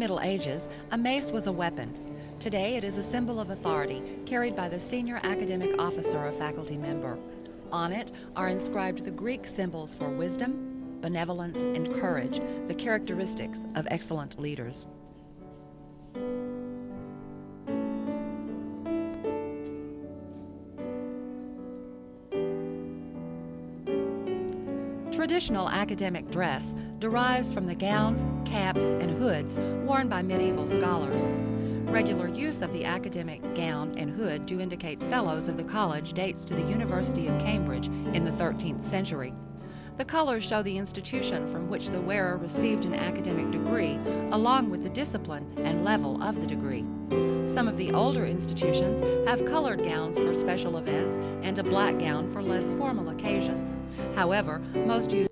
Middle Ages, a mace was a weapon. Today, it is a symbol of authority carried by the senior academic officer or faculty member. On it are inscribed the Greek symbols for wisdom, benevolence, and courage, the characteristics of excellent leaders. Traditional academic dress derives from the gowns, caps, and hoods worn by medieval scholars. Regular use of the academic gown and hood to indicate fellows of the college dates to the University of Cambridge in the 13th century. The colors show the institution from which the wearer received an academic degree, along with the discipline and level of the degree. Some of the older institutions have colored gowns for special events and a black gown for less formal occasions. However, most use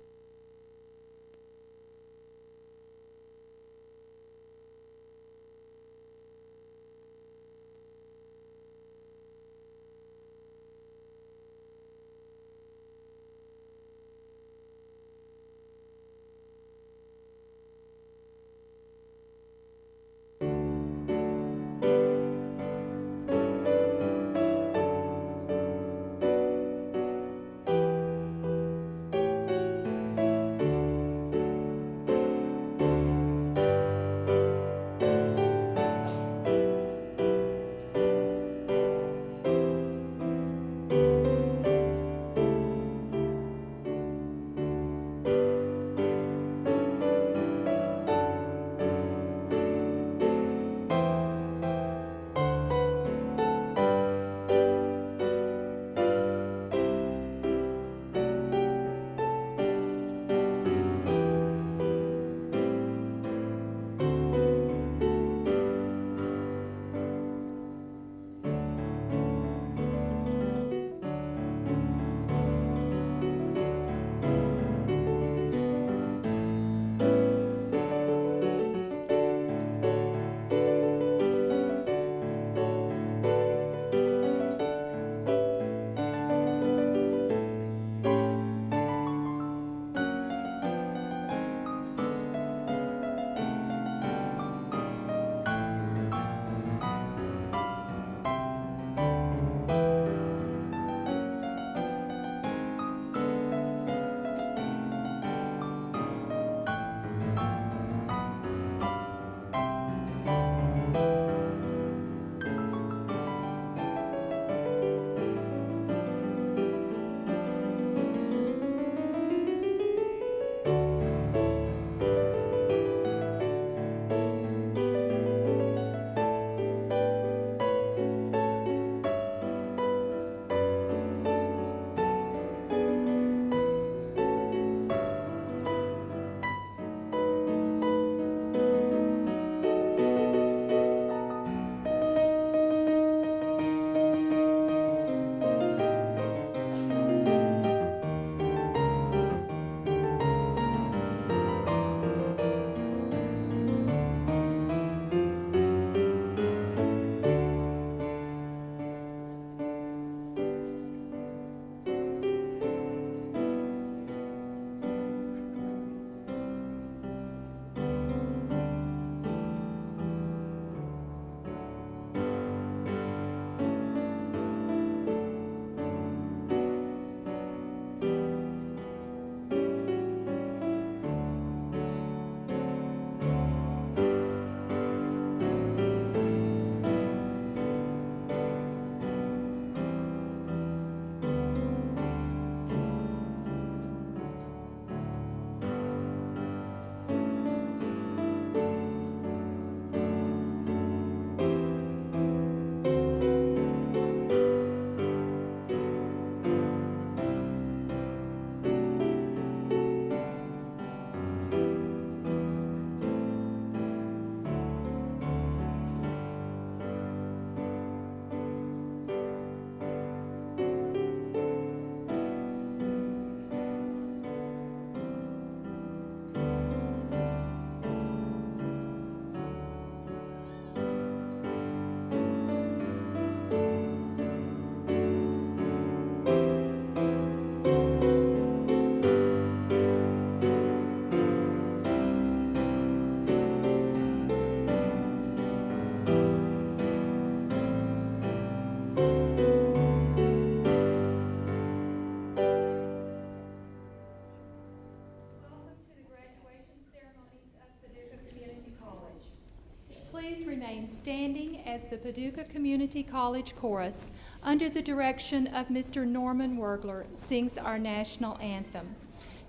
standing as the Paducah Community College Chorus, under the direction of Mr. Norman Wergler, sings our national anthem.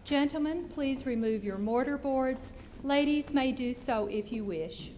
Gentlemen, please remove your mortar boards. Ladies may do so if you wish.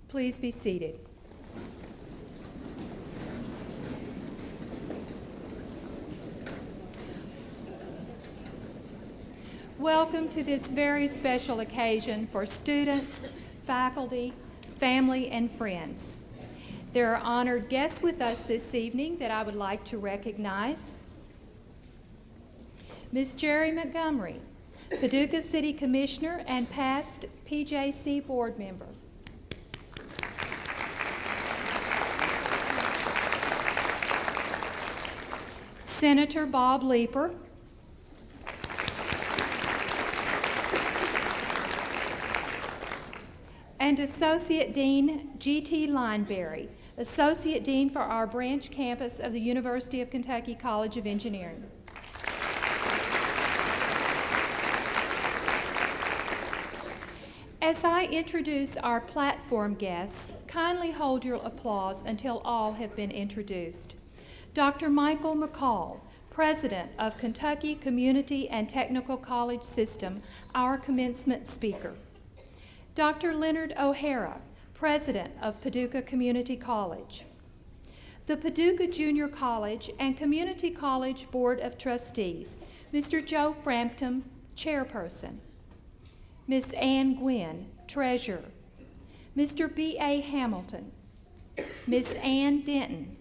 Please be seated. Welcome to this very special occasion for students, faculty, family, and friends. There are honored guests with us this evening that I would like to recognize. Ms. Jerry Montgomery, Paducah City Commissioner and past PJC board member. Senator Bob Leeper, and Associate Dean G.T. Lineberry, Associate Dean for our branch campus of the University of Kentucky College of Engineering. As I introduce our platform guests, kindly hold your applause until all have been introduced. Dr. Michael McCall, President of Kentucky Community and Technical College System, our commencement speaker. Dr. Leonard O'Hara, President of Paducah Community College. The Paducah Junior College and Community College Board of Trustees, Mr. Joe Frampton, Chairperson. Ms. Ann Gwynn, Treasurer. Mr. B.A. Hamilton. Ms. Ann Denton.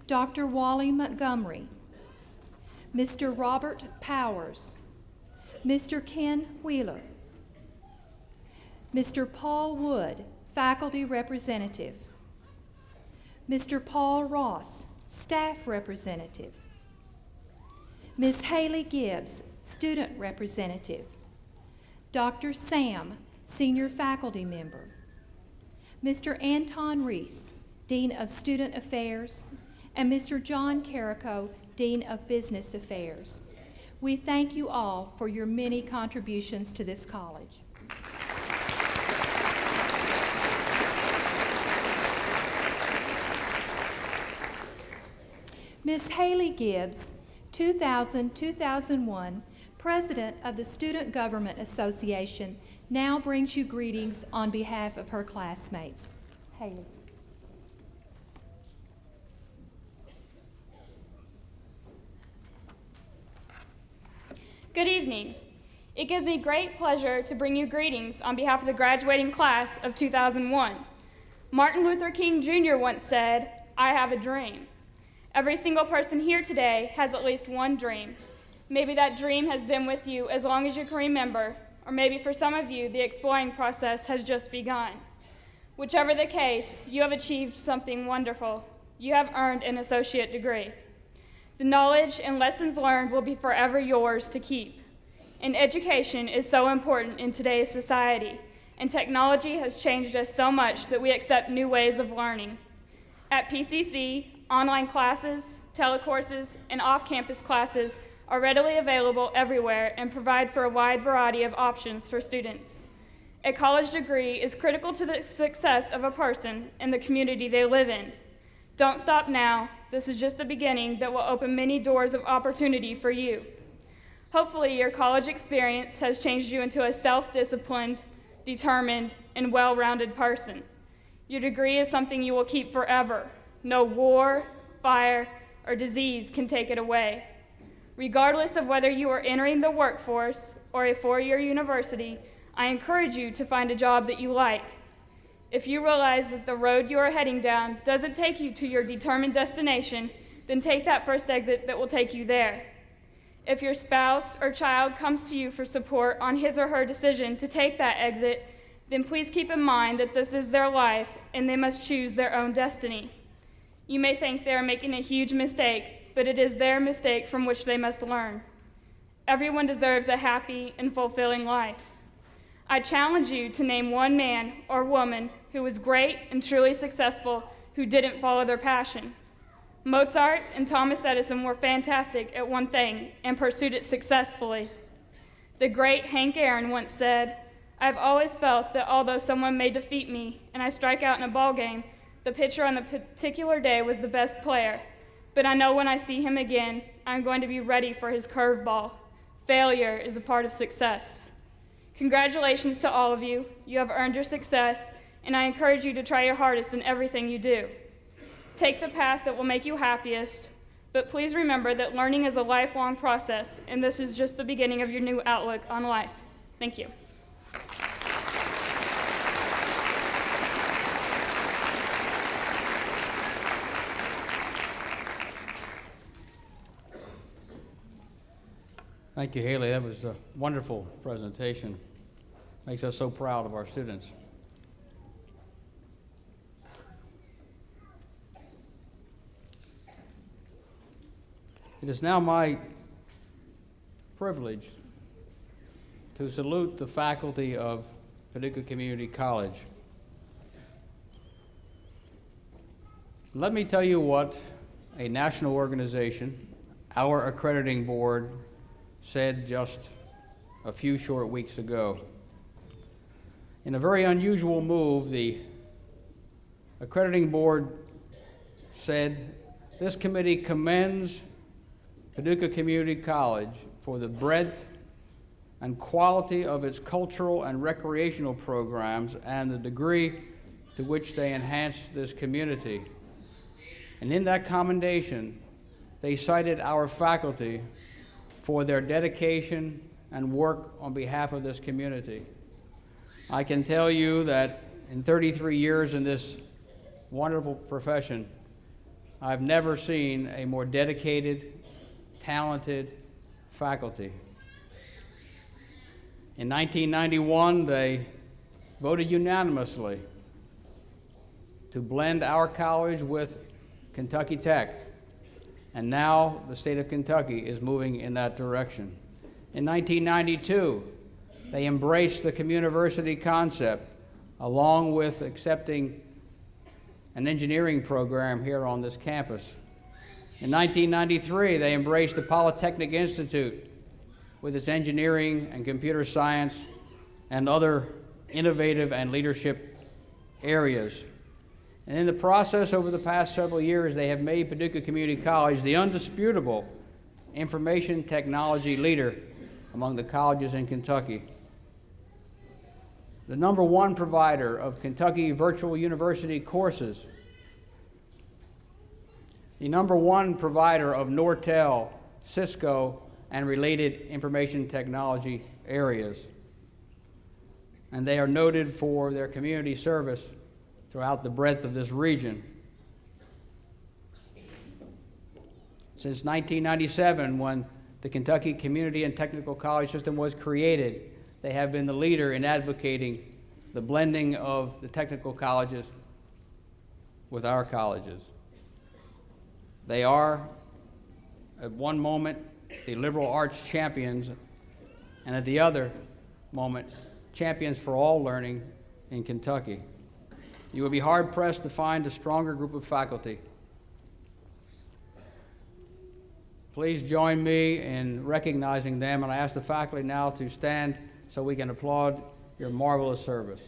Dr. Wally Montgomery, Mr. Robert Powers, Mr. Ken Wheeler, Mr. Paul Wood, Faculty Representative, Mr. Paul Ross, Staff Representative, Ms. Haley Gibbs, Student Representative, Dr. Sam, Senior Faculty Member, Mr. Anton Reese, Dean of Student Affairs, and Mr. John Carrico, Dean of Business Affairs. We thank you all for your many contributions to this college. Ms. Haley Gibbs, 2000-2001, President of the Student Government Association, now brings you greetings on behalf of her classmates. Haley. Good evening. It gives me great pleasure to bring you greetings on behalf of the graduating class of 2001. Martin Luther King Jr. once said, "I have a dream." Every single person here today has at least one dream. Maybe that dream has been with you as long as you can remember, or maybe for some of you, the exploring process has just begun. Whichever the case, you have achieved something wonderful. You have earned an associate degree. The knowledge and lessons learned will be forever yours to keep. And education is so important in today's society, and technology has changed us so much that we accept new ways of learning. At PCC, online classes, telecourses, and off-campus classes are readily available everywhere and provide for a wide variety of options for students. A college degree is critical to the success of a person and the community they live in. Don't stop now. This is just the beginning that will open many doors of opportunity for you. Hopefully, your college experience has changed you into a self-disciplined, determined, and well-rounded person. Your degree is something you will keep forever. No war, fire, or disease can take it away. Regardless of whether you are entering the workforce or a four-year university, I encourage you to find a job that you like. If you realize that the road you are heading down doesn't take you to your determined destination, then take that first exit that will take you there. If your spouse or child comes to you for support on his or her decision to take that exit, then please keep in mind that this is their life and they must choose their own destiny. You may think they are making a huge mistake, but it is their mistake from which they must learn. Everyone deserves a happy and fulfilling life. I challenge you to name one man or woman who was great and truly successful who didn't follow their passion. Mozart and Thomas Edison were fantastic at one thing and pursued it successfully. The great Hank Aaron once said, "I've always felt that although someone may defeat me and I strike out in a ball game, the pitcher on the particular day was the best player. But I know when I see him again, I'm going to be ready for his curveball. Failure is a part of success." Congratulations to all of you. You have earned your success, and I encourage you to try your hardest in everything you do. Take the path that will make you happiest, but please remember that learning is a lifelong process, and this is just the beginning of your new outlook on life. Thank you. Thank you, Haley. That was a wonderful presentation. Makes us so proud of our students. It is now my privilege to salute the faculty of Paducah Community College. Let me tell you what a national organization, our accrediting board, said just a few short weeks ago. In a very unusual move, the accrediting board said, "This committee commends Paducah Community College for the breadth and quality of its cultural and recreational programs and the degree to which they enhance this community." And in that commendation, they cited our faculty for their dedication and work on behalf of this community. I can tell you that in 33 years in this wonderful profession, I've never seen a more dedicated, talented faculty. In 1991, they voted unanimously to blend our college with Kentucky Tech. And now the state of Kentucky is moving in that direction. In 1992, they embraced the communiversity concept, along with accepting an engineering program here on this campus. In 1993, they embraced the Polytechnic Institute with its engineering and computer science and other innovative and leadership areas. And in the process, over the past several years, they have made Paducah Community College the undisputable information technology leader among the colleges in Kentucky. The #1 provider of Kentucky virtual university courses. The #1 provider of Nortel, Cisco, and related information technology areas. And they are noted for their community service throughout the breadth of this region. Since 1997, when the Kentucky Community and Technical College System was created, they have been the leader in advocating the blending of the technical colleges with our colleges. They are, at one moment, the liberal arts champions, and at the other moment, champions for all learning in Kentucky. You will be hard-pressed to find a stronger group of faculty. Please join me in recognizing them, and I ask the faculty now to stand so we can applaud your marvelous service.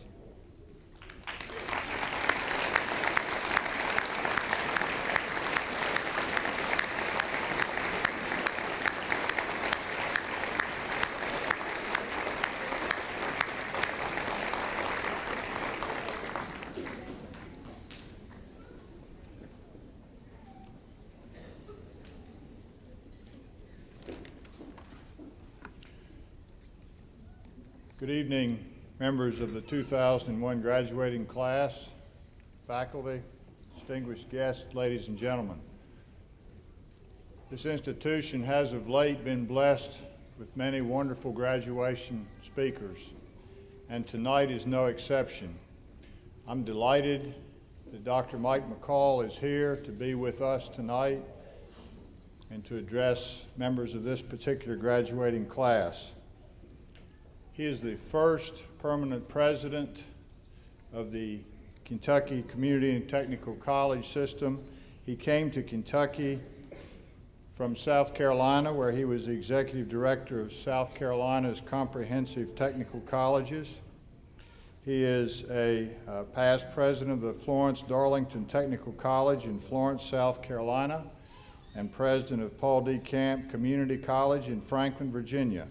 Good evening, members of the 2001 graduating class, faculty, distinguished guests, ladies and gentlemen. This institution has of late been blessed with many wonderful graduation speakers, and tonight is no exception. I'm delighted that Dr. Mike McCall is here to be with us tonight and to address members of this particular graduating class. He is the first permanent president of the Kentucky Community and Technical College system. He came to Kentucky from South Carolina, where he was the executive director of South Carolina's comprehensive technical colleges. He is a past president of the Florence Darlington Technical College in Florence, South Carolina, and president of Paul D. Camp Community College in Franklin, Virginia.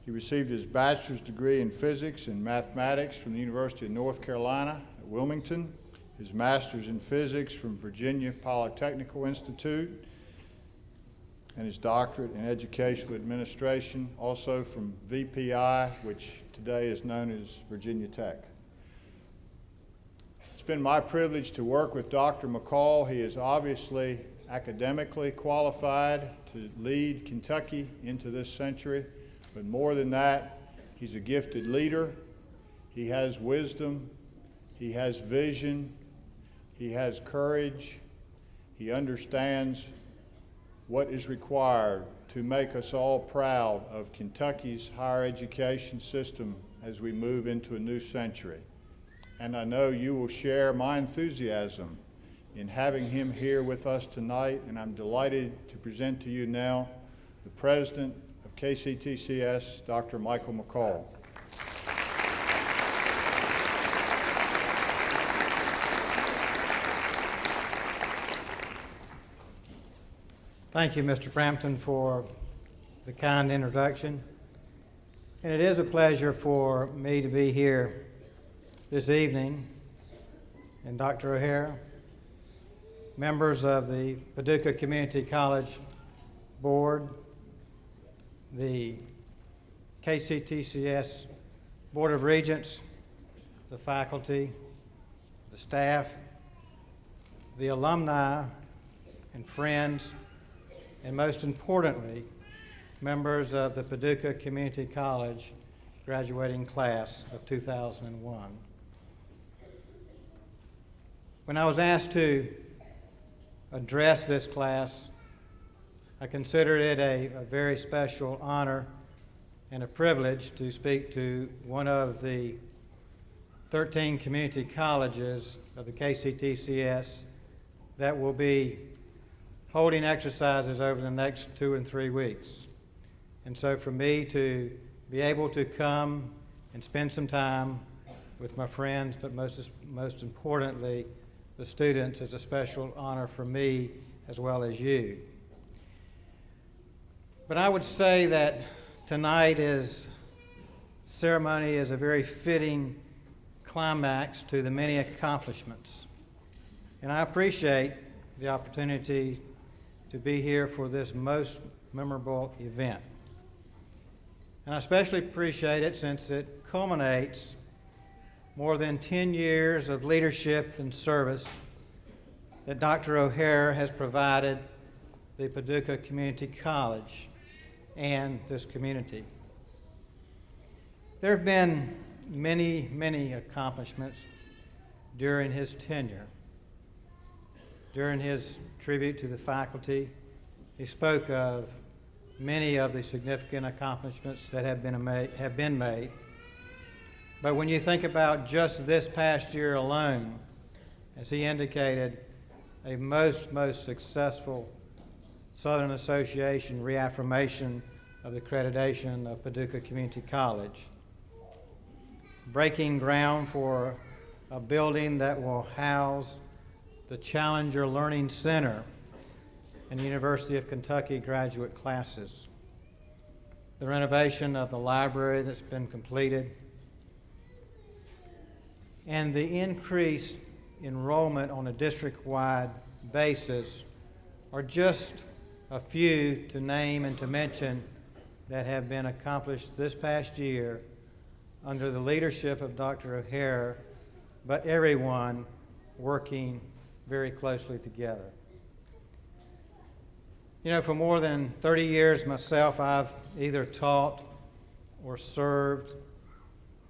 He received his bachelor's degree in physics and mathematics from the University of North Carolina at Wilmington, his master's in physics from Virginia Polytechnical Institute, and his doctorate in educational administration, also from VPI, which today is known as Virginia Tech. It's been my privilege to work with Dr. McCall. He is obviously academically qualified to lead Kentucky into this century. But more than that, he's a gifted leader. He has wisdom. He has vision. He has courage. He understands what is required to make us all proud of Kentucky's higher education system as we move into a new century. And I know you will share my enthusiasm in having him here with us tonight, and I'm delighted to present to you now the President of KCTCS, Dr. Michael McCall. Thank you, Mr. Frampton, for the kind introduction. And it is a pleasure for me to be here this evening. And Dr. O'Hara, members of the Paducah Community College Board, the KCTCS Board of Regents, the faculty, the staff, the alumni and friends, and most importantly, members of the Paducah Community College graduating class of 2001. When I was asked to address this class, I considered it a very special honor and a privilege to speak to one of the 13 community colleges of the KCTCS that will be holding exercises over the next 2 and 3 weeks. And so for me to be able to come and spend some time with my friends, but most importantly, the students, is a special honor for me as well as you. But I would say that tonight's ceremony is a very fitting climax to the many accomplishments. And I appreciate the opportunity to be here for this most memorable event. And I especially appreciate it since it culminates more than 10 years of leadership and service that Dr. O'Hara has provided the Paducah Community College and this community. There have been many, many accomplishments during his tenure. During his tribute to the faculty, he spoke of many of the significant accomplishments that have been made. But when you think about just this past year alone, as he indicated, a most successful Southern Association reaffirmation of the accreditation of Paducah Community College. breaking ground for a building that will house the Challenger Learning Center and the University of Kentucky graduate classes. The renovation of the library that's been completed, and the increased enrollment on a district-wide basis are just a few to name and to mention that have been accomplished this past year under the leadership of Dr. O'Hare, but everyone working very closely together. You know, for more than 30 years myself, I've either taught or served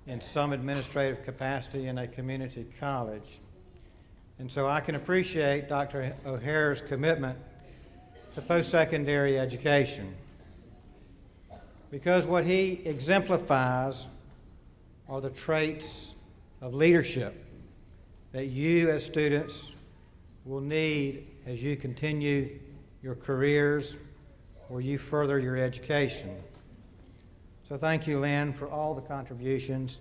in some administrative capacity in a community college. And so I can appreciate Dr. O'Hare's commitment to post-secondary education, because what he exemplifies are the traits of leadership that you as students will need as you continue your careers or you further your education. So thank you, Lynn, for all the contributions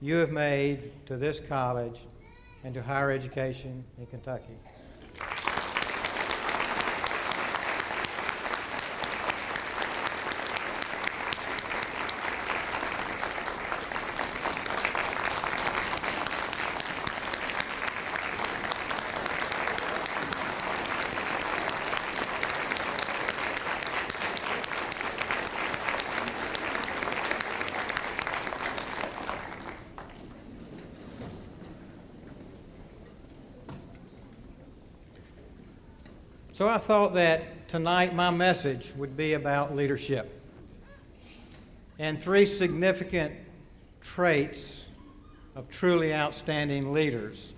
you have made to this college and to higher education in Kentucky. So I thought that tonight my message would be about leadership and three significant traits of truly outstanding leaders.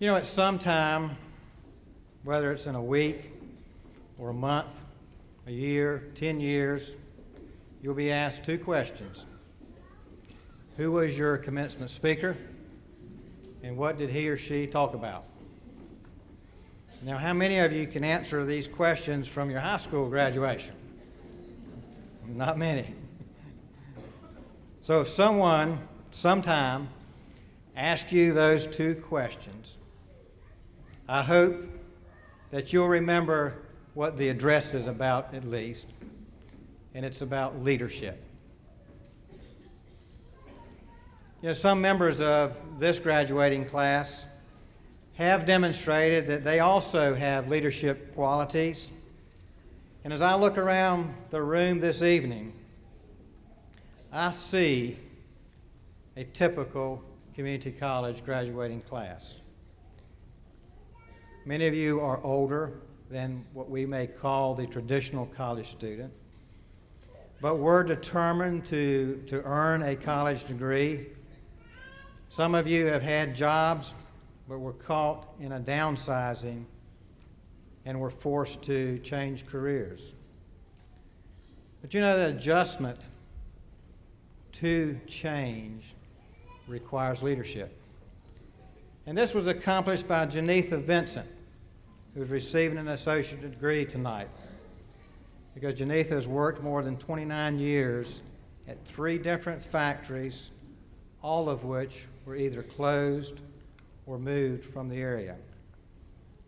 You know, at some time, whether it's in a week or a month, a year, 10 years, you'll be asked two questions. Who was your commencement speaker, and what did he or she talk about? Now, how many of you can answer these questions from your high school graduation? Not many. So if someone, sometime, asks you those two questions, I hope that you'll remember what the address is about at least, and it's about leadership. You know, some members of this graduating class have demonstrated that they also have leadership qualities. And as I look around the room this evening, I see a typical community college graduating class. Many of you are older than what we may call the traditional college student, but we're determined to earn a college degree. Some of you have had jobs but were caught in a downsizing and were forced to change careers. But you know, the adjustment to change requires leadership. And this was accomplished by Janetha Vincent, who's receiving an associate degree tonight, because Janetha has worked more than 29 years at 3 different factories, all of which were either closed or moved from the area.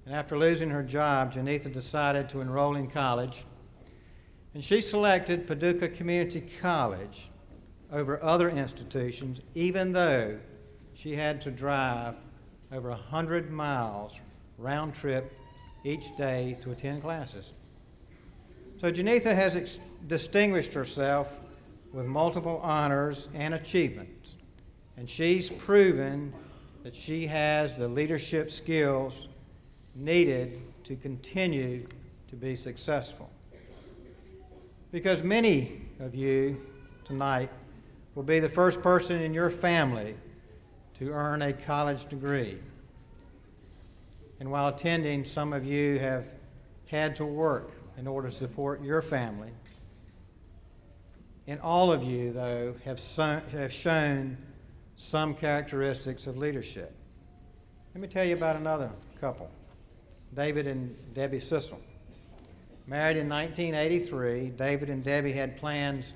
And after losing her job, Janetha decided to enroll in college, and she selected Paducah Community College over other institutions, even though she had to drive over 100 miles round trip each day to attend classes. So Janetha has distinguished herself with multiple honors and achievements, and she's proven that she has the leadership skills needed to continue to be successful. Because many of you tonight will be the first person in your family to earn a college degree. And while attending, some of you have had to work in order to support your family. And all of you, though, have shown some characteristics of leadership. Let me tell you about another couple, David and Debbie Sissel. Married in 1983, David and Debbie had plans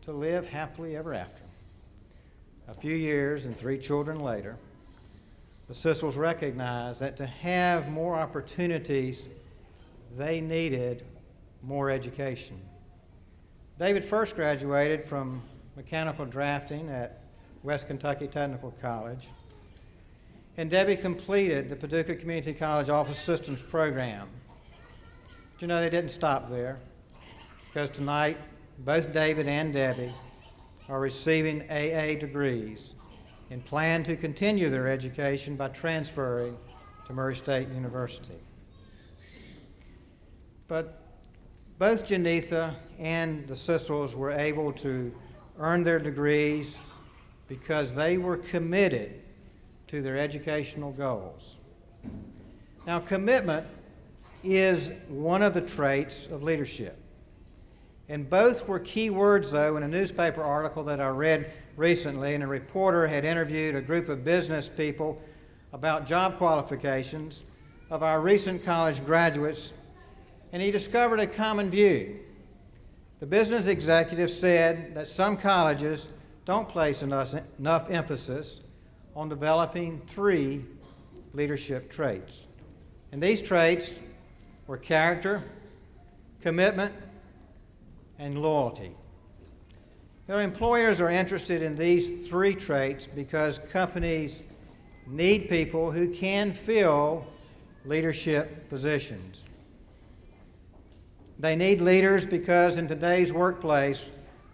to live happily ever after. a few years and 3 children later, the Sissels recognized that to have more opportunities, they needed more education. David first graduated from mechanical drafting at West Kentucky Technical College, and Debbie completed the Paducah Community College Office Systems program. But you know, they didn't stop there, because tonight, both David and Debbie are receiving AA degrees and plan to continue their education by transferring to Murray State University. But both Janitha and the Sissels were able to earn their degrees because they were committed to their educational goals. Now, commitment is one of the traits of leadership. And both were key words, though, in a newspaper article that I read recently, and a reporter had interviewed a group of business people about job qualifications of our recent college graduates, and he discovered a common view. The business executive said that some colleges don't place enough emphasis on developing 3 leadership traits. And these traits were character, commitment, and loyalty. Their employers are interested in these 3 traits because companies need people who can fill leadership positions. They need leaders because in today's workplace,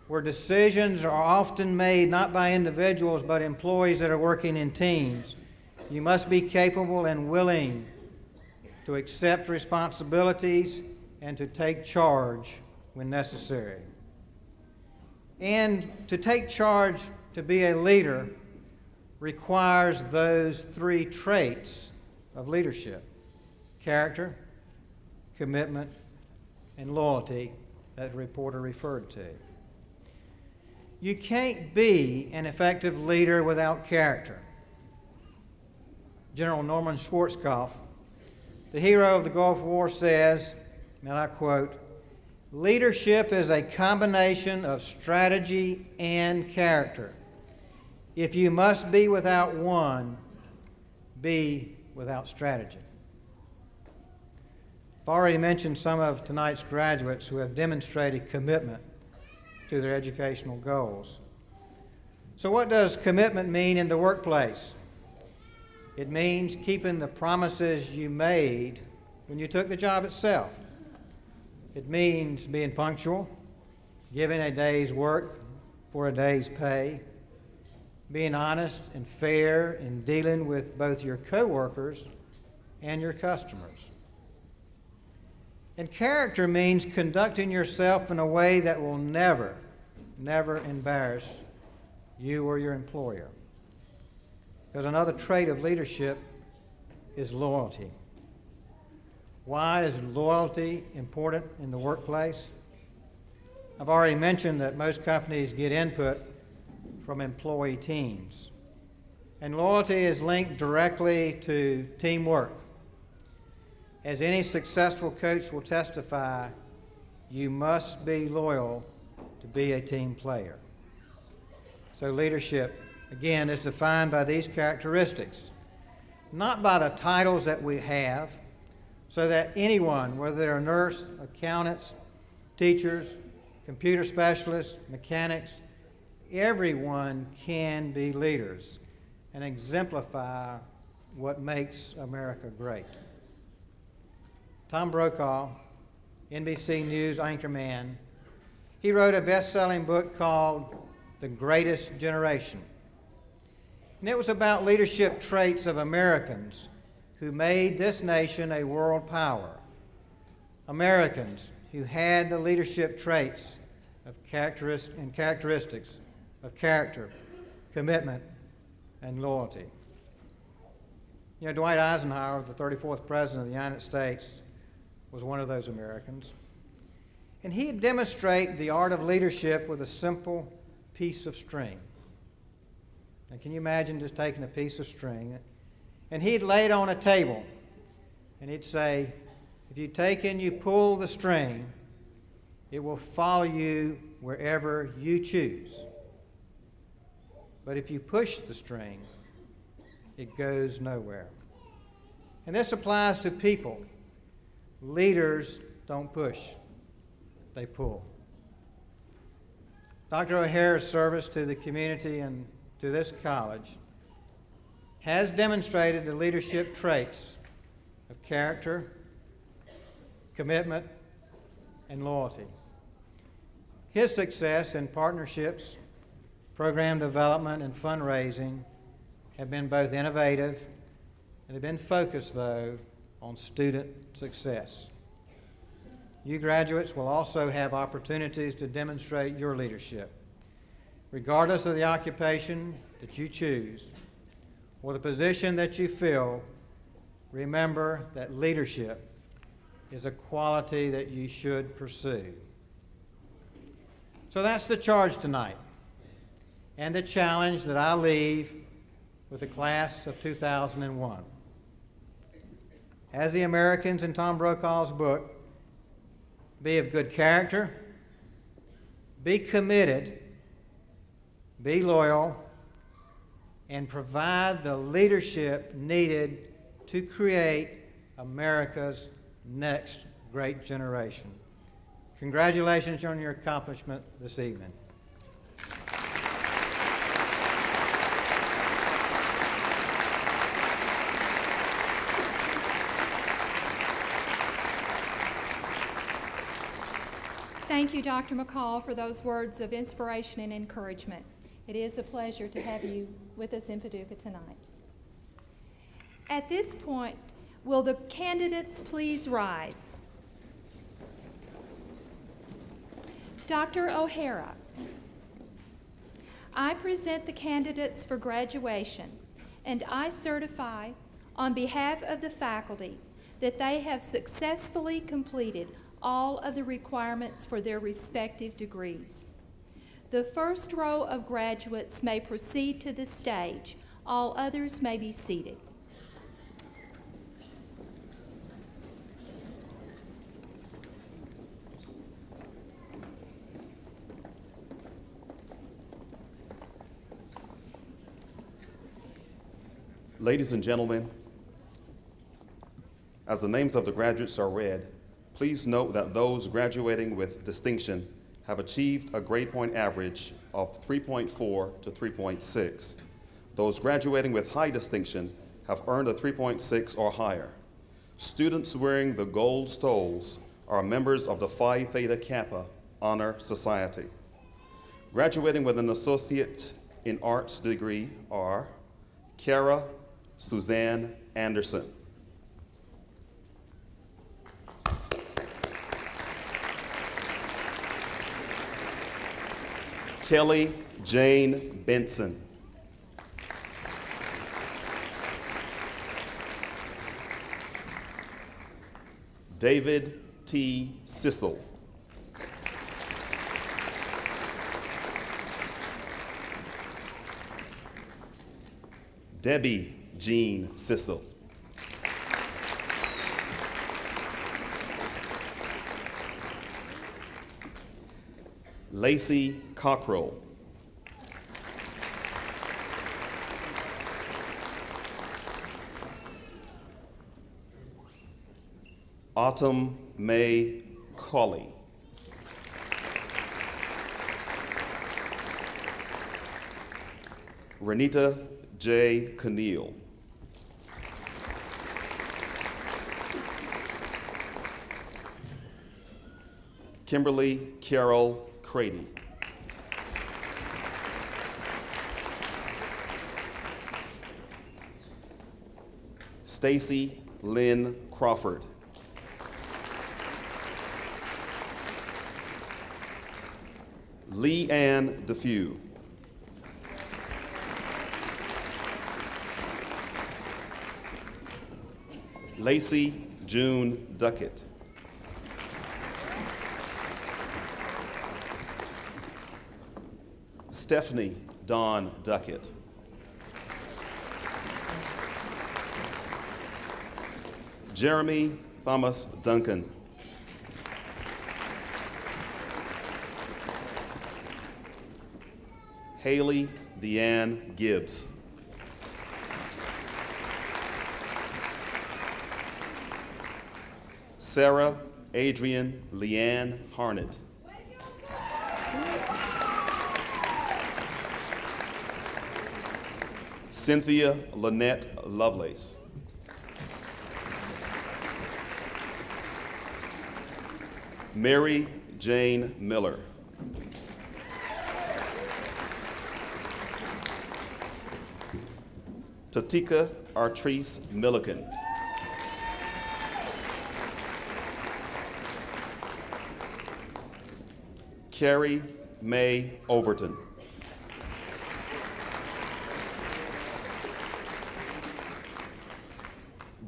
where decisions are often made not by individuals but employees that are working in teams, you must be capable and willing to accept responsibilities and to take charge when necessary. And to take charge, to be a leader, requires those 3 traits of leadership: character, commitment, and loyalty that the reporter referred to. You can't be an effective leader without character. General Norman Schwarzkopf, the hero of the Gulf War, says, and I quote, "Leadership is a combination of strategy and character. If you must be without one, be without strategy." I've already mentioned some of tonight's graduates who have demonstrated commitment to their educational goals. So what does commitment mean in the workplace? It means keeping the promises you made when you took the job itself. It means being punctual, giving a day's work for a day's pay, being honest and fair in dealing with both your coworkers and your customers. And character means conducting yourself in a way that will never embarrass you or your employer. Because another trait of leadership is loyalty. Why is loyalty important in the workplace? I've already mentioned that most companies get input from employee teams. And loyalty is linked directly to teamwork. As any successful coach will testify, you must be loyal to be a team player. So leadership, again, is defined by these characteristics, not by the titles that we have, so that anyone, whether they're a nurse, accountants, teachers, computer specialists, mechanics, everyone can be leaders and exemplify what makes America great. Tom Brokaw, NBC News anchorman, he wrote a best-selling book called The Greatest Generation. And it was about leadership traits of Americans who made this nation a world power. Americans who had the leadership traits of characteristics of character, commitment, and loyalty. You know, Dwight Eisenhower, the 34th President of the United States, was one of those Americans. And he'd demonstrate the art of leadership with a simple piece of string. Now, can you imagine just taking a piece of string, and he'd lay it on a table, and he'd say, if you take and you pull the string, it will follow you wherever you choose. but if you push the string, it goes nowhere. And this applies to people. Leaders don't push, they pull. Dr. O'Hara's service to the community and to this college has demonstrated the leadership traits of character, commitment, and loyalty. His success in partnerships, program development, and fundraising have been both innovative and have been focused, though, on student success. You graduates will also have opportunities to demonstrate your leadership. Regardless of the occupation that you choose or the position that you fill, remember that leadership is a quality that you should pursue. So that's the charge tonight, and the challenge that I leave with the class of 2001. As the Americans in Tom Brokaw's book, be of good character, be committed, be loyal, and provide the leadership needed to create America's next great generation. Congratulations on your accomplishment this evening. Thank you, Dr. McCall, for those words of inspiration and encouragement. It is a pleasure to have you with us in Paducah tonight. At this point, will the candidates please rise? Dr. O'Hara, I present the candidates for graduation, and I certify on behalf of the faculty that they have successfully completed all of the requirements for their respective degrees. The first row of graduates may proceed to the stage. All others may be seated. Ladies and gentlemen, as the names of the graduates are read, please note that those graduating with distinction have achieved a grade point average of 3.4 to 3.6. Those graduating with high distinction have earned a 3.6 or higher. Students wearing the gold stoles are members of the Phi Theta Kappa Honor Society. Graduating with an Associate in Arts degree are Kara Suzanne Anderson, Kelly Jane Benson, David T. Sissel, Debbie Jean Sissel, Lacey Cockrell, Autumn May Colley, Renita J. Keneal, Kimberly Carol Crady, Stacy Lynn Crawford, Lee Ann DeFew, Lacey June Duckett, Stephanie Dawn Duckett, Jeremy Thomas Duncan, Haley Deanne Gibbs. Sarah Adrian Leanne Harnett. Cynthia Lynette Lovelace. Mary Jane Miller. Tatika Artrice Milliken. Carrie Mae Overton.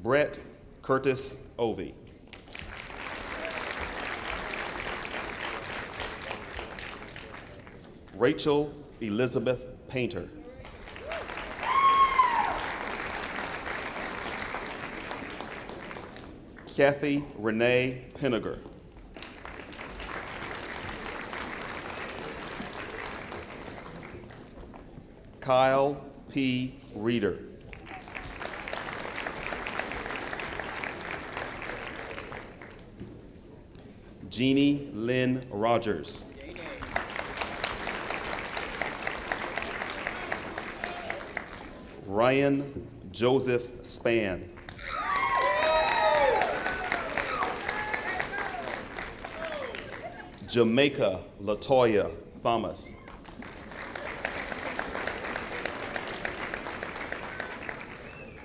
Brett Curtis Ovey. Rachel Elizabeth Painter. Kathy Renee Pinniger. Kyle P. Reeder. Jeannie Lynn Rogers. Ryan Joseph Spann. Jamaica Latoya Thomas.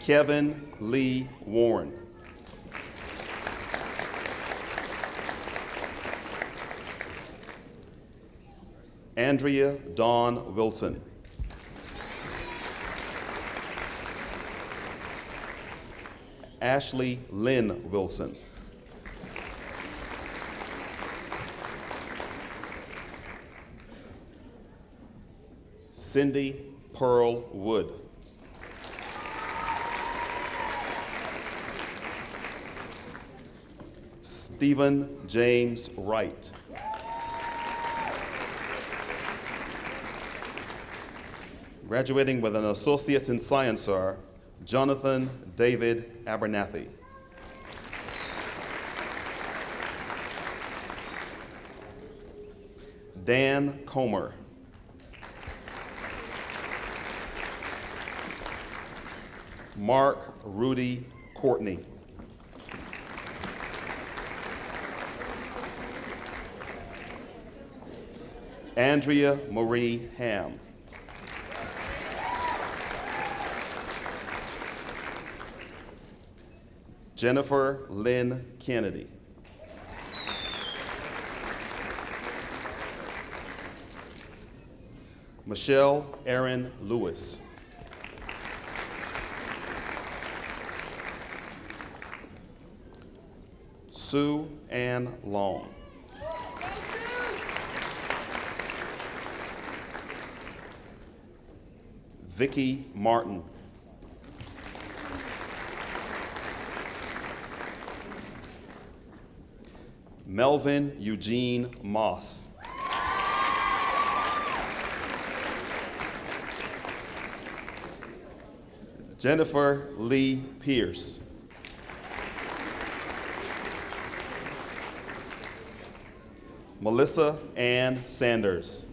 Kevin Lee Warren. Andrea Dawn Wilson. Ashley Lynn Wilson. Cindy Pearl Wood. Stephen James Wright. Graduating with an Associate's in Science are Jonathan David Abernathy. Dan Comer. Mark Rudy Courtney. Andrea Marie Ham. Jennifer Lynn Kennedy. Michelle Erin Lewis. Sue Ann Long. Vicki Martin. Melvin Eugene Moss. Jennifer Lee Pierce. Melissa Ann Sanders.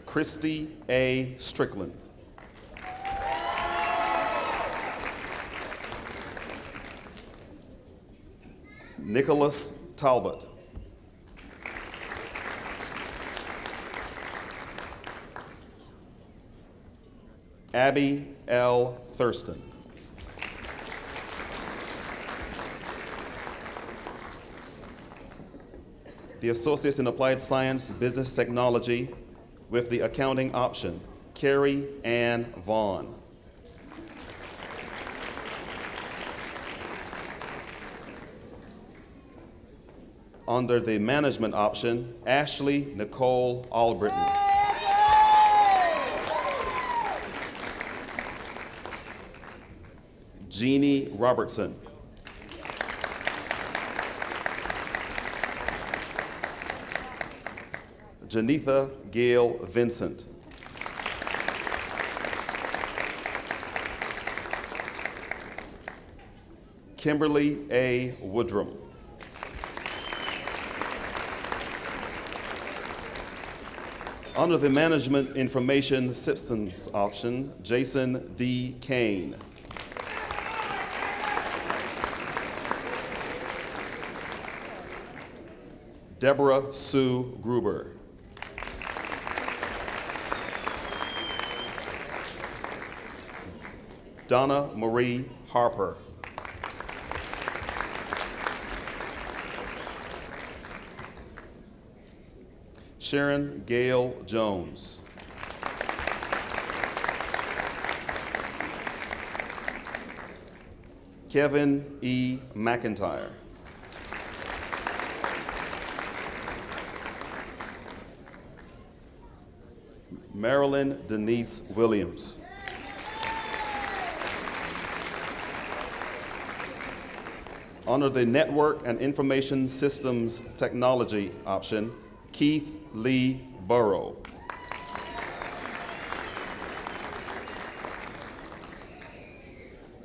Christy A. Strickland. Nicholas Talbot. Abby L. Thurston. The Associates in Applied Science Business Technology with the accounting option, Carrie Ann Vaughn. Under the management option, Ashley Nicole Albritton. Jeannie Robertson. Janitha Gail Vincent. Kimberly A. Woodrum. Under the Management Information Systems option, Jason D. Kane. Deborah Sue Gruber. Donna Marie Harper. Sharon Gail Jones. Kevin E. McIntyre. Marilyn Denise Williams. Under the Network and Information Systems Technology option, Keith Lee Burrow.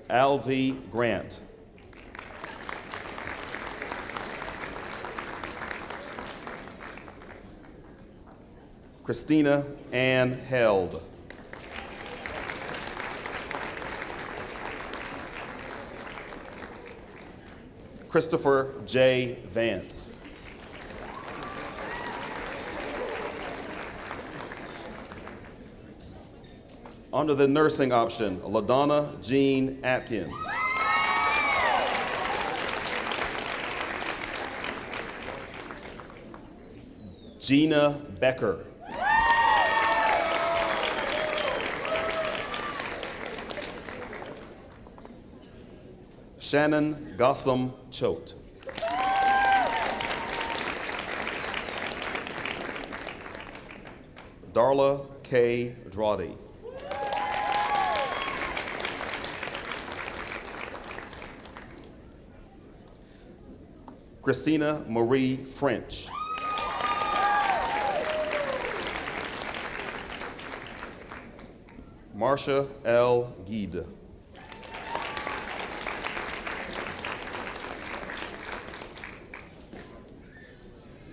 Al V. Grant. Christina Ann Held. Christopher J. Vance. Under the nursing option, LaDonna Jean Atkins. Gina Becker. Shannon Gossam Choate. Darla K. Drawdy. Christina Marie French. Marcia L. Guide.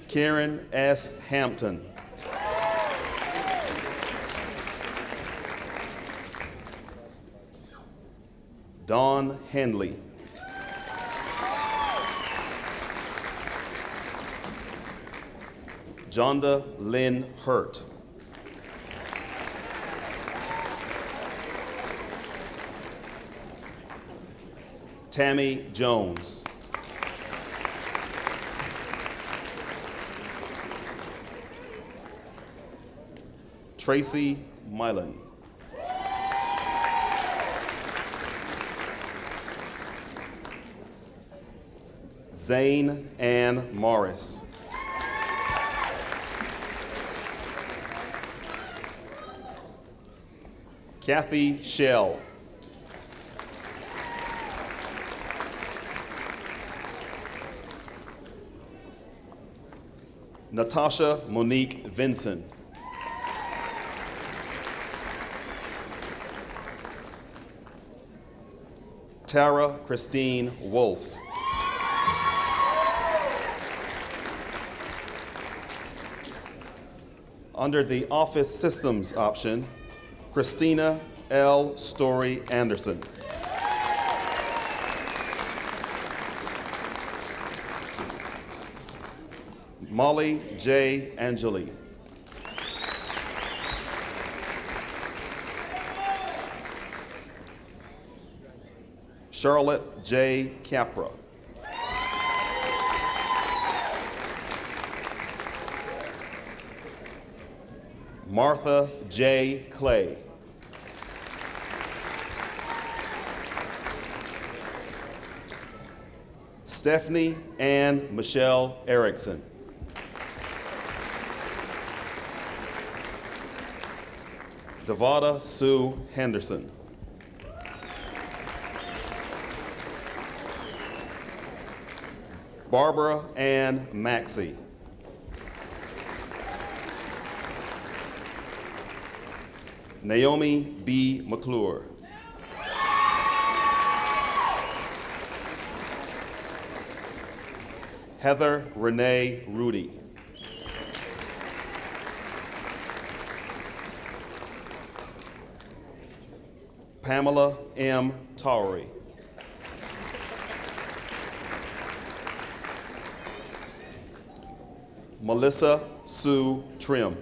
Karen S. Hampton. Dawn Henley. Jonda Lynn Hurt. Tammy Jones. Tracy Milan. Zane Ann Morris. Kathy Shell. Natasha Monique Vinson. Tara Christine Wolf. Under the Office Systems option, Christina L. Story Anderson. Molly J. Angeli. Charlotte J. Capra. Martha J. Clay. Stephanie Ann Michelle Erickson. Devada Sue Henderson. Barbara Ann Maxey. Naomi B. McClure. Heather Renee Rudy. Pamela M. Towery. Melissa Sue Trim.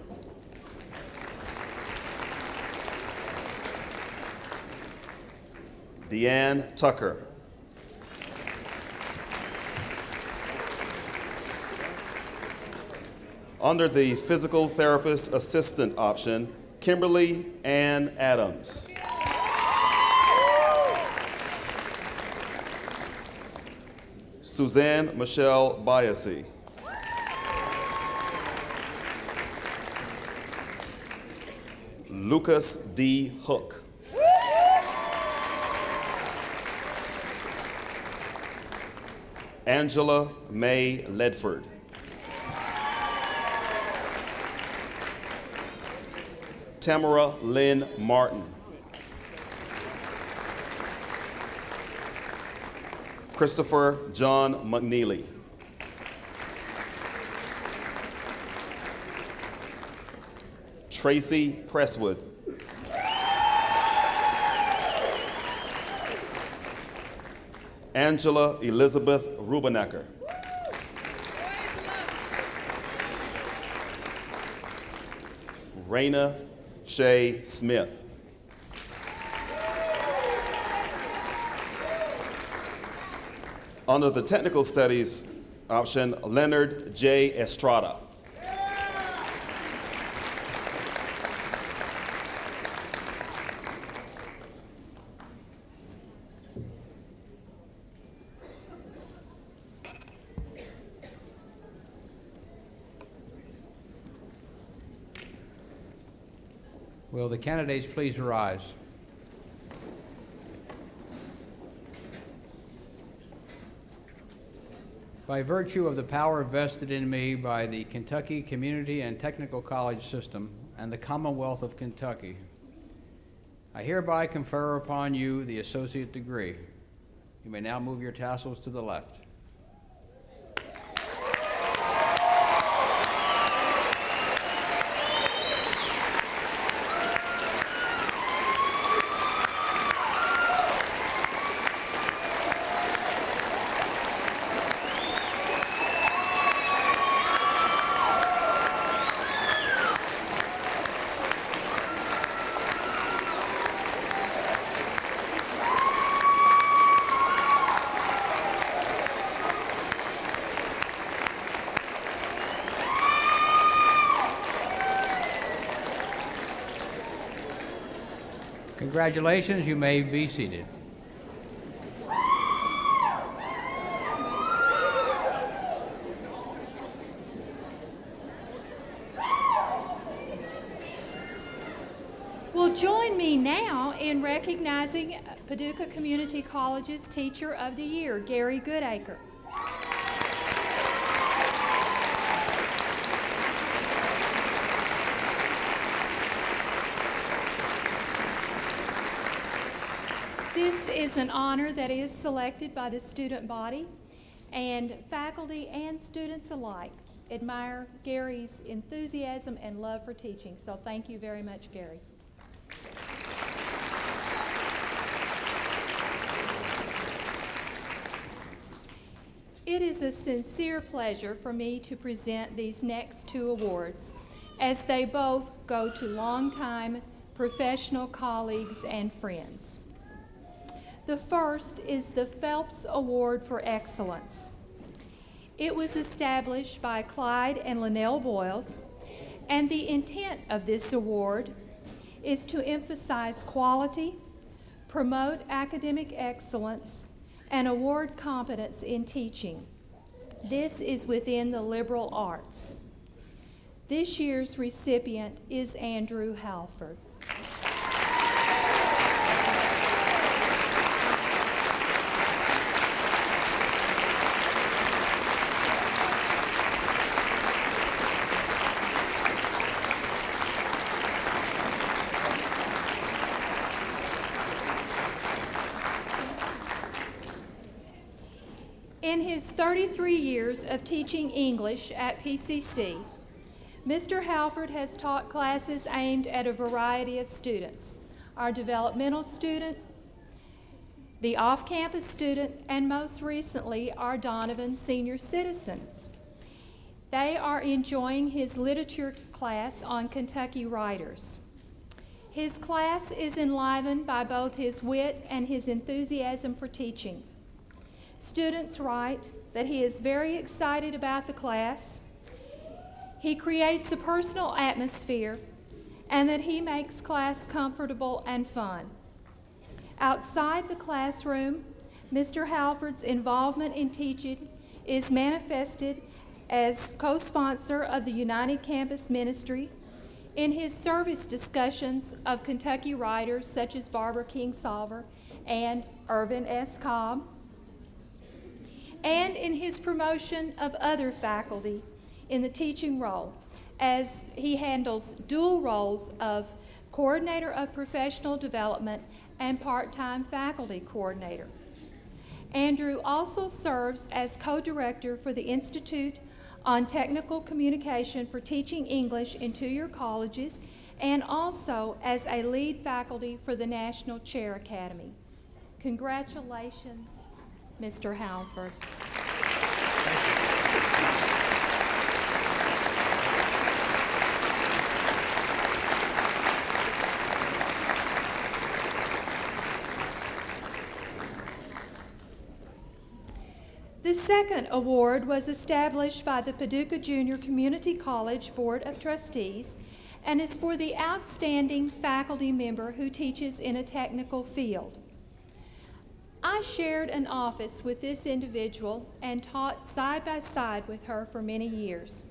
Deanne Tucker. Under the physical therapist assistant option, Kimberly Ann Adams. Suzanne Michelle Biasi. Lucas D. Hook. Angela May Ledford. Tamara Lynn Martin. Christopher John McNeely. Tracy Presswood. Angela Elizabeth Rubenecker. Raina Shay Smith. Under the technical studies option, Leonard J. Estrada. Will the candidates please rise? By virtue of the power vested in me by the Kentucky Community and Technical College System and the Commonwealth of Kentucky, I hereby confer upon you the associate degree. You may now move your tassels to the left. Congratulations, you may be seated. Will join me now in recognizing Paducah Community College's Teacher of the Year, Gary Goodacre. This is an honor that is selected by the student body, and faculty and students alike admire Gary's enthusiasm and love for teaching. So thank you very much, Gary. It is a sincere pleasure for me to present these next two awards, as they both go to longtime professional colleagues and friends. The first is the Phelps Award for Excellence. It was established by Clyde and Linnell Boyles, and the intent of this award is to emphasize quality, promote academic excellence, and award competence in teaching. This is within the liberal arts. This year's recipient is Andrew Halford. In his 33 years of teaching English at PCC, Mr. Halford has taught classes aimed at a variety of students: our developmental student, the off-campus student, and most recently, our Donovan senior citizens. They are enjoying his literature class on Kentucky writers. His class is enlivened by both his wit and his enthusiasm for teaching. Students write that he is very excited about the class, he creates a personal atmosphere, and that he makes class comfortable and fun. Outside the classroom, Mr. Halford's involvement in teaching is manifested as co-sponsor of the United Campus Ministry, in his service discussions of Kentucky writers such as Barbara Kingsolver and Irvin S. Cobb, and in his promotion of other faculty in the teaching role, as he handles dual roles of coordinator of professional development and part-time faculty coordinator. Andrew also serves as co-director for the Institute on Technical Communication for teaching English in two-year colleges, and also as a lead faculty for the National Chair Academy. Congratulations, Mr. Halford. The second award was established by the Paducah Junior Community College Board of Trustees and is for the outstanding faculty member who teaches in a technical field. I shared an office with this individual and taught side by side with her for many years.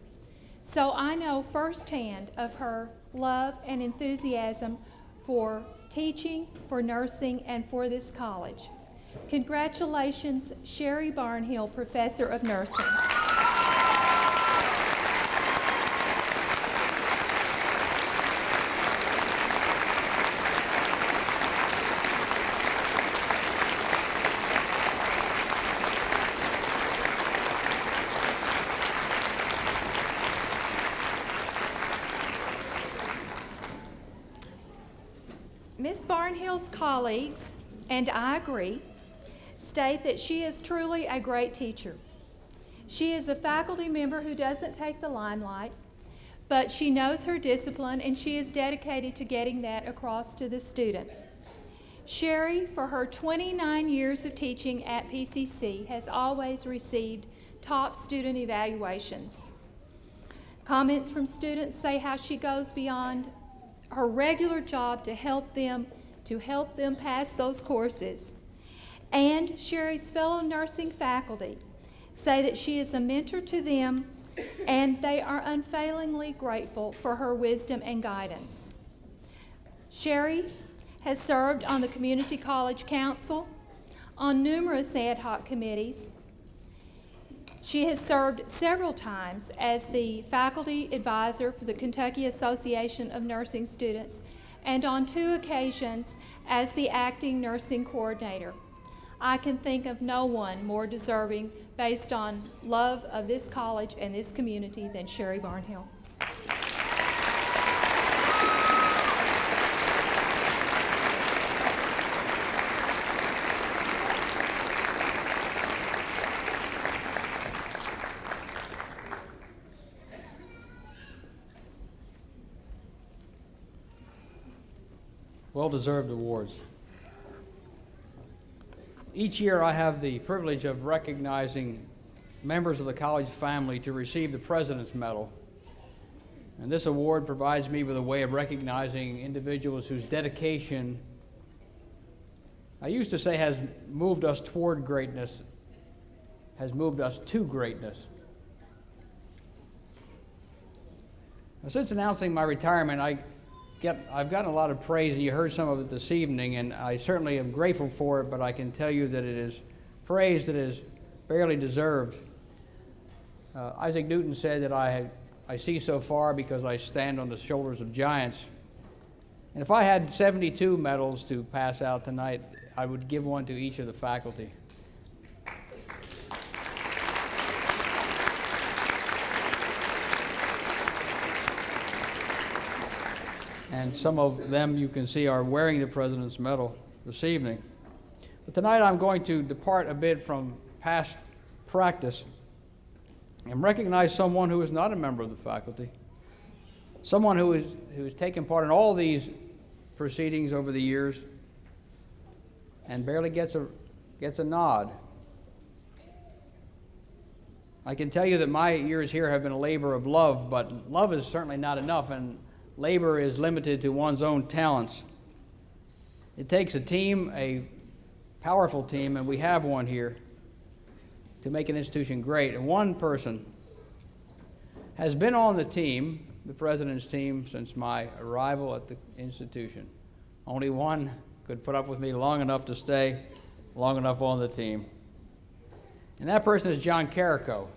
So I know firsthand of her love and enthusiasm for teaching, for nursing, and for this college. Congratulations, Sherry Barnhill, Professor of Nursing. Ms. Barnhill's colleagues, and I agree, state that she is truly a great teacher. She is a faculty member who doesn't take the limelight, but she knows her discipline and she is dedicated to getting that across to the student. Sherry, for her 29 years of teaching at PCC, has always received top student evaluations. Comments from students say how she goes beyond her regular job to help them pass those courses. And Sherry's fellow nursing faculty say that she is a mentor to them and they are unfailingly grateful for her wisdom and guidance. Sherry has served on the Community College Council, on numerous ad hoc committees. She has served several times as the faculty advisor for the Kentucky Association of Nursing Students and on 2 occasions as the acting nursing coordinator. I can think of no one more deserving based on love of this college and this community than Sherry Barnhill. Well-deserved awards. Each year I have the privilege of recognizing members of the college family to receive the President's Medal. And this award provides me with a way of recognizing individuals whose dedication, I used to say, has moved us toward greatness, has moved us to greatness. Now, since announcing my retirement, I've gotten a lot of praise, and you heard some of it this evening, and I certainly am grateful for it, but I can tell you that it is praise that is barely deserved. Isaac Newton said that I see so far because I stand on the shoulders of giants. And if I had 72 medals to pass out tonight, I would give one to each of the faculty. and some of them you can see are wearing the President's Medal this evening. But tonight I'm going to depart a bit from past practice and recognize someone who is not a member of the faculty, someone who has taken part in all these proceedings over the years and barely gets a nod. I can tell you that my years here have been a labor of love, but love is certainly not enough, and labor is limited to one's own talents. It takes a team, a powerful team, and we have one here, to make an institution great. And one person has been on the team, the President's team, since my arrival at the institution. Only one could put up with me long enough to stay long enough on the team. And that person is John Carrico.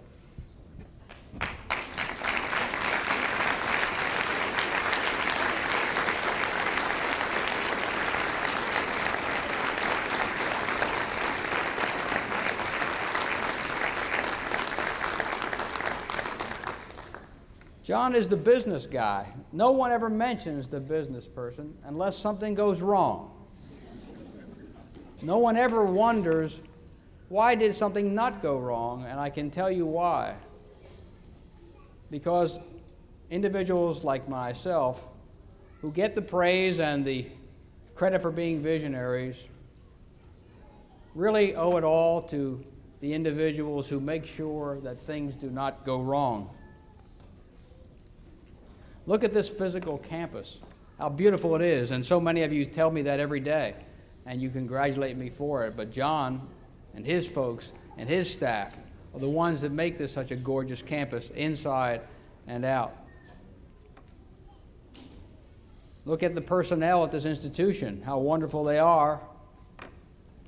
John is the business guy. No one ever mentions the business person unless something goes wrong. No one ever wonders, why did something not go wrong? And I can tell you why. Because individuals like myself, who get the praise and the credit for being visionaries, really owe it all to the individuals who make sure that things do not go wrong. Look at this physical campus, how beautiful it is, and so many of you tell me that every day, and you congratulate me for it. But John and his folks and his staff are the ones that make this such a gorgeous campus, inside and out. Look at the personnel at this institution, how wonderful they are.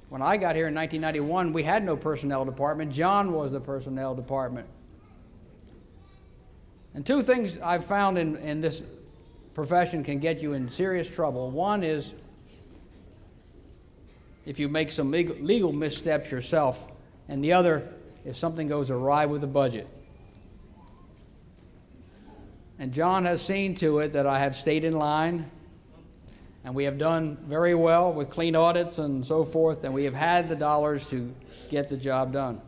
When I got here in 1991, we had no personnel department. John was the personnel department. And two things I've found in this profession can get you in serious trouble. One is if you make some legal missteps yourself, and the other, if something goes awry with the budget. And John has seen to it that I have stayed in line, and we have done very well with clean audits and so forth, and we have had the dollars to get the job done.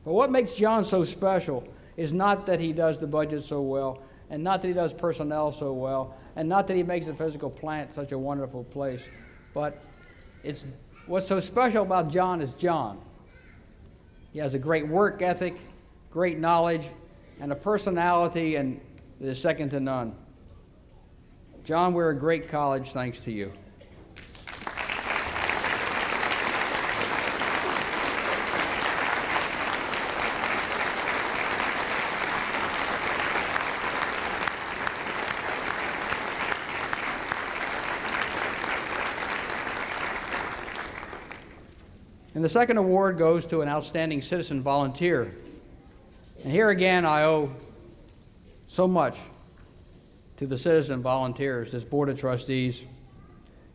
But what makes John so special is not that he does the budget so well, and not that he does personnel so well, and not that he makes the physical plant such a wonderful place, but what's so special about John is John. He has a great work ethic, great knowledge, and a personality that is second to none. John, we're a great college thanks to you. And the second award goes to an outstanding citizen volunteer. And here again, I owe so much to the citizen volunteers, this Board of Trustees,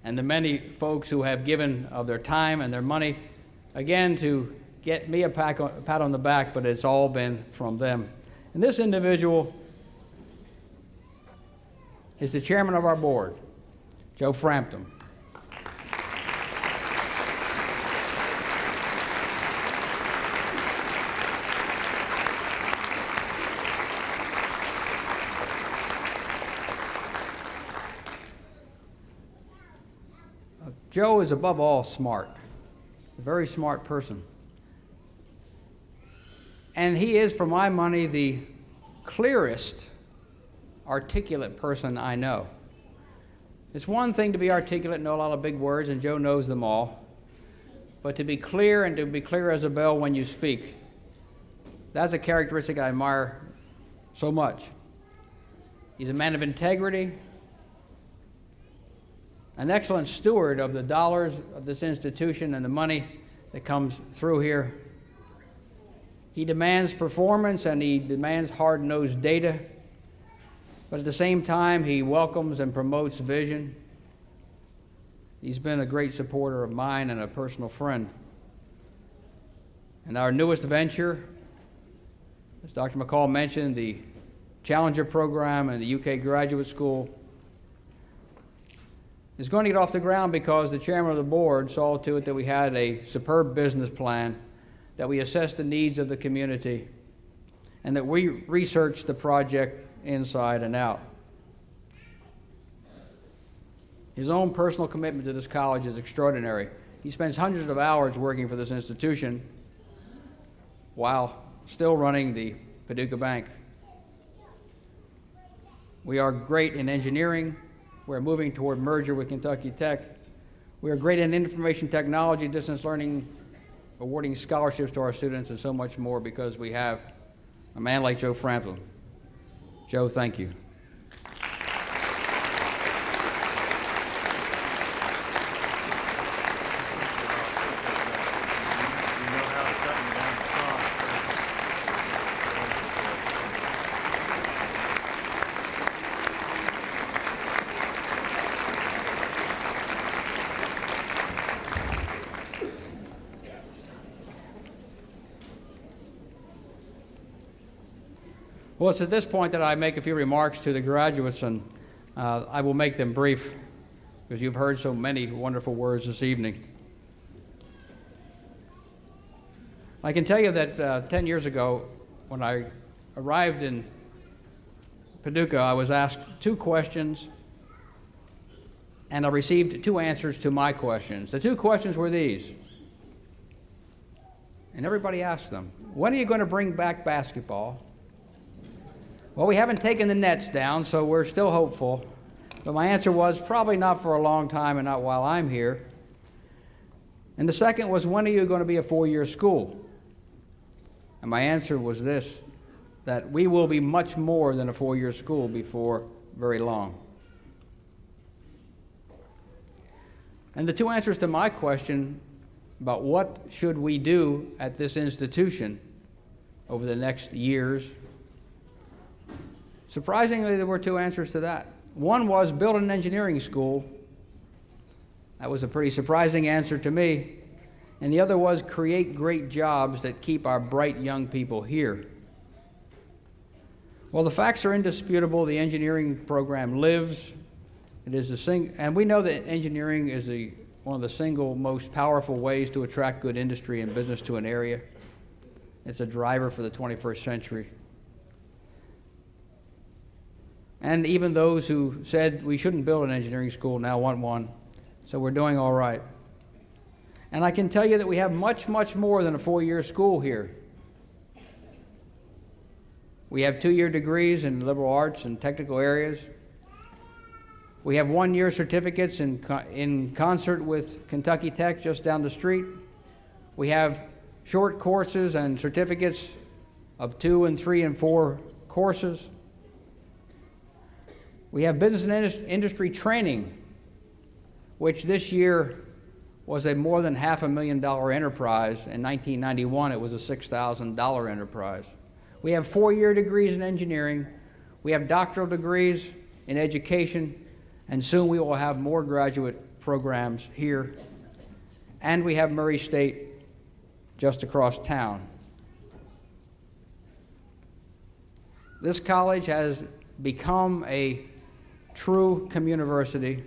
and the many folks who have given of their time and their money, again, to get me a pat on the back, but it's all been from them. And this individual is the chairman of our board, Joe Frampton. Joe is above all smart, a very smart person. And he is, for my money, the clearest, articulate person I know. It's one thing to be articulate and know a lot of big words, and Joe knows them all, but to be clear and to be clear as a bell when you speak, that's a characteristic I admire so much. He's a man of integrity, an excellent steward of the dollars of this institution and the money that comes through here. He demands performance and he demands hard-nosed data, but at the same time, he welcomes and promotes vision. He's been a great supporter of mine and a personal friend. And our newest venture, as Dr. McCall mentioned, the Challenger program and the UK Graduate School, is going to get off the ground because the chairman of the board saw to it that we had a superb business plan, that we assessed the needs of the community, and that we researched the project inside and out. His own personal commitment to this college is extraordinary. He spends hundreds of hours working for this institution while still running the Paducah Bank. We are great in engineering. We're moving toward merger with Kentucky Tech. We are great in information technology, distance learning, awarding scholarships to our students, and so much more because we have a man like Joe Franklin. Joe, thank you. Well, it's at this point that I make a few remarks to the graduates, and I will make them brief because you've heard so many wonderful words this evening. I can tell you that 10 years ago, when I arrived in Paducah, I was asked 2 questions, and I received 2 answers to my questions. The 2 questions were these, and everybody asked them. When are you going to bring back basketball? Well, we haven't taken the nets down, so we're still hopeful. But my answer was probably not for a long time and not while I'm here. And the second was, when are you going to be a 4-year school? And my answer was this, that we will be much more than a 4-year school before very long. And the 2 answers to my question about what should we do at this institution over the next years, surprisingly, there were 2 answers to that. One was build an engineering school. That was a pretty surprising answer to me. And the other was create great jobs that keep our bright young people here. Well, the facts are indisputable. The engineering program lives. It is and we know that engineering is one of the single most powerful ways to attract good industry and business to an area. It's a driver for the 21st century. And even those who said we shouldn't build an engineering school now want one. So we're doing all right. And I can tell you that we have much, much more than a 4-year school here. We have 2-year degrees in liberal arts and technical areas. We have 1-year certificates in concert with Kentucky Tech just down the street. We have short courses and certificates of 2 and 3 and 4 courses. We have business and industry training, which this year was a more than $500,000 enterprise. In 1991, it was a $6,000 enterprise. We have 4-year degrees in engineering. We have doctoral degrees in education, and soon we will have more graduate programs here. And we have Murray State just across town. This college has become a true community,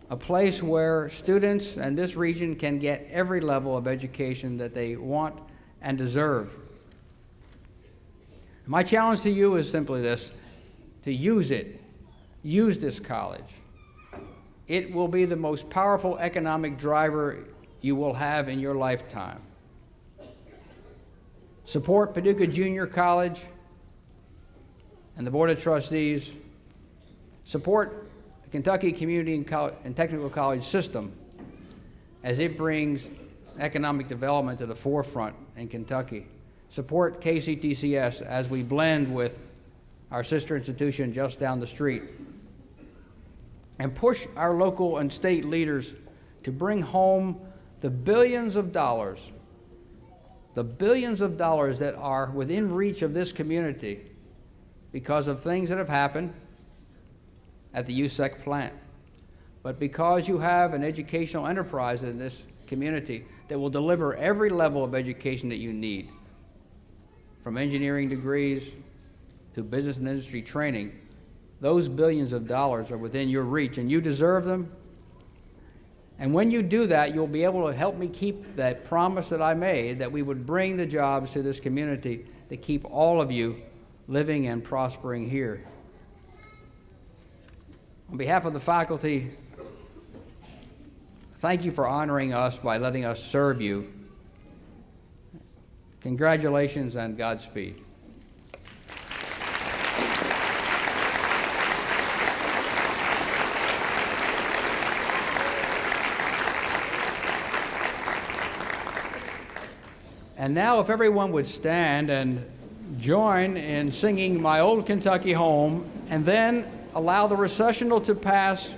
a place where students in this region can get every level of education that they want and deserve. My challenge to you is simply this, to use it. Use this college. It will be the most powerful economic driver you will have in your lifetime. Support Paducah Junior College and the Board of Trustees. Support the Kentucky Community and Technical College system as it brings economic development to the forefront in Kentucky. Support KCTCS as we blend with our sister institution just down the street. And push our local and state leaders to bring home the billions of dollars that are within reach of this community because of things that have happened at the USEC plant, but because you have an educational enterprise in this community that will deliver every level of education that you need, from engineering degrees to business and industry training, those billions of dollars are within your reach, and you deserve them. And when you do that, you'll be able to help me keep that promise that I made, that we would bring the jobs to this community to keep all of you living and prospering here. On behalf of the faculty, thank you for honoring us by letting us serve you. Congratulations and Godspeed. And now if everyone would stand and join in singing My Old Kentucky Home, and then allow the recessional to pass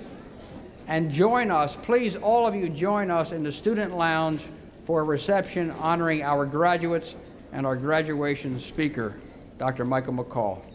and join us. Please, all of you, join us in the student lounge for a reception honoring our graduates and our graduation speaker, Dr. Michael McCall.